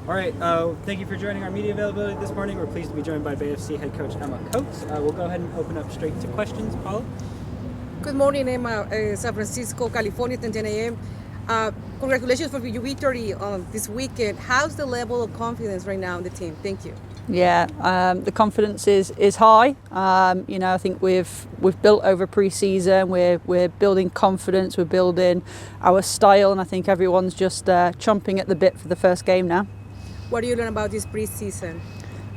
All right, thank you for joining our media availability this morning. We're pleased to be joined by Bay FC head coach Emma Coates. We'll go ahead and open up straight to questions. Paula? Good morning, Emma. San Francisco, California, 10 a.m. Congratulations for your victory this weekend. How's the level of confidence right now in the team? Thank you. Yeah, the confidence is high. I think we've built over pre-season. We're building confidence. We're building our style, and I think everyone's just chomping at the bit for the first game now. What do you learn about this pre-season?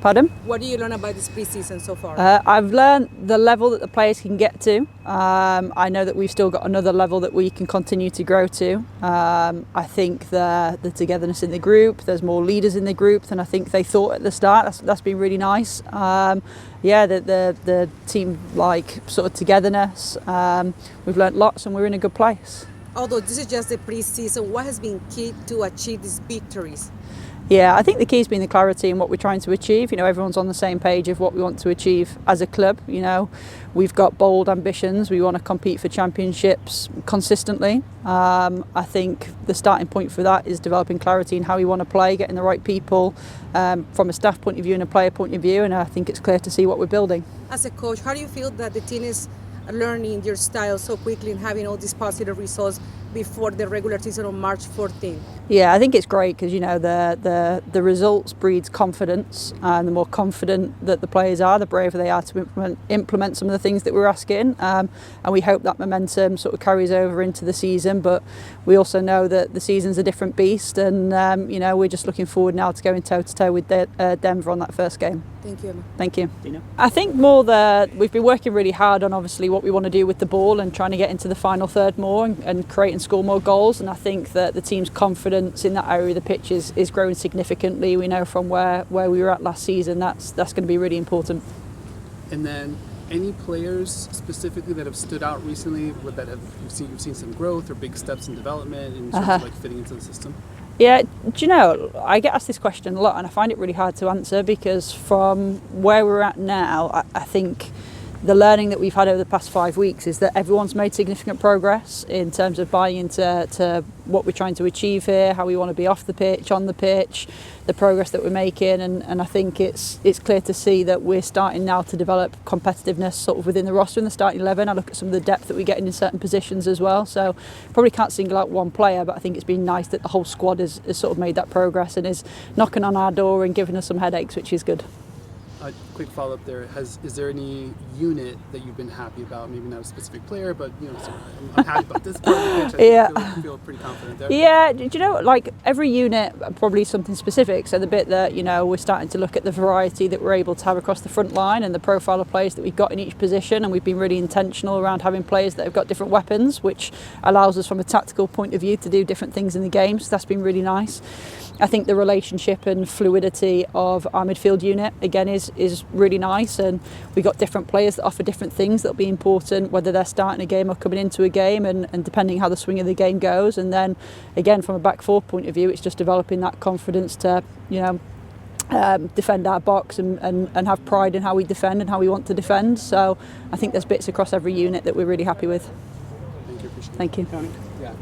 Pardon? What do you learn about this pre-season so far? I've learned the level that the players can get to. I know that we've still got another level that we can continue to grow to. I think the togetherness in the group, there's more leaders in the group than I think they thought at the start. That's been really nice. The team sort of togetherness. We've learned lots and we're in a good place. Although this is just the pre-season, what has been key to achieve these victories? Yeah, I think the key's been the clarity in what we're trying to achieve. Everyone's on the same page of what we want to achieve as a club. We've got bold ambitions. We want to compete for championships consistently. I think the starting point for that is developing clarity in how we want to play, getting the right people from a staff point of view and a player point of view. And I think it's clear to see what we're building. As a coach, how do you feel that the team is learning your style so quickly and having all these positive results before the regular season on March 14th? Yeah, I think it's great because the results breeds confidence, and the more confident that the players are, the braver they are to implement some of the things that we're asking, and we hope that momentum sort of carries over into the season. But we also know that the season's a different beast, and we're just looking forward now to going toe to toe with Denver on that first game. Thank you, Emma. Thank you. Dino? I think we've been working really hard on obviously what we want to do with the ball and trying to get into the final third more and create and score more goals. And I think that the team's confidence in that area of the pitch is growing significantly. We know from where we were at last season that's going to be really important. And then any players specifically that have stood out recently that you've seen some growth or big steps in development in terms of fitting into the system? Yeah, I get asked this question a lot and I find it really hard to answer because from where we're at now, I think the learning that we've had over the past 5 weeks is that everyone's made significant progress in terms of buying into what we're trying to achieve here, how we want to be off the pitch, on the pitch, the progress that we're making, and I think it's clear to see that we're starting now to develop competitiveness sort of within the roster in the starting 11. I look at some of the depth that we get in certain positions as well, so probably can't single out one player, but I think it's been nice that the whole squad has sort of made that progress and is knocking on our door and giving us some headaches, which is good. A quick follow-up there. Is there any unit that you've been happy about? Maybe not a specific player, but I'm happy about this part of the pitch. I feel pretty confident there. Yeah, every unit probably something specific. So the bit that we're starting to look at the variety that we're able to have across the front line and the profile of players that we've got in each position, and we've been really intentional around having players that have got different weapons, which allows us from a tactical point of view to do different things in the game. So that's been really nice. I think the relationship and fluidity of our midfield unit again is really nice, and we've got different players that offer different things that'll be important whether they're starting a game or coming into a game, and depending how the swing of the game goes. And then again from a back four point of view, it's just developing that confidence to defend our box and have pride in how we defend and how we want to defend. So I think there's bits across every unit that we're really happy with. Thank you. Appreciate it. Thank you. Tony? Yeah.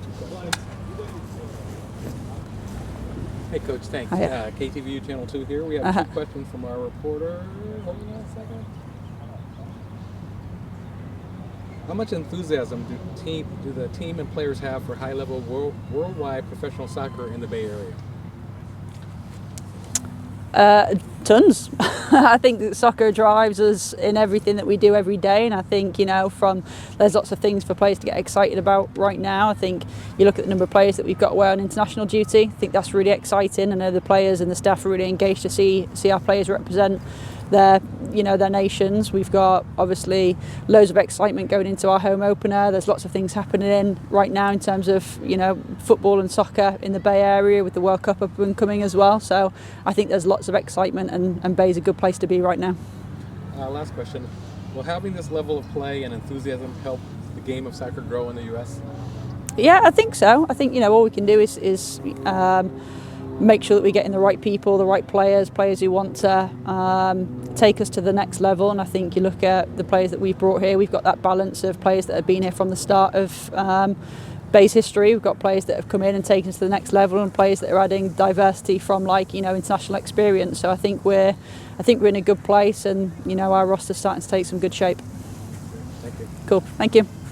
Hey, Coach, thanks. Hiya. KTVU Channel 2 here. We have two questions from our reporter. Hold on a second. How much enthusiasm do the team and players have for high-level worldwide professional soccer in the Bay Area? Tons. I think that soccer drives us in everything that we do every day, and I think there's lots of things for players to get excited about right now. I think you look at the number of players that we've got away on international duty. I think that's really exciting. I know the players and the staff are really engaged to see our players represent their nations. We've got obviously loads of excitement going into our home opener. There's lots of things happening right now in terms of football and soccer in the Bay Area with the World Cup up and coming as well. So I think there's lots of excitement, and Bay's a good place to be right now. Last question. Will having this level of play and enthusiasm help the game of soccer grow in the U.S.? Yeah, I think so. I think all we can do is make sure that we're getting the right people, the right players who want to take us to the next level. And I think you look at the players that we've brought here, we've got that balance of players that have been here from the start of Bay's history. We've got players that have come in and taken us to the next level, and players that are adding diversity from international experience. So I think we're in a good place, and our roster's starting to take some good shape. Thank you. Cool. Thank you.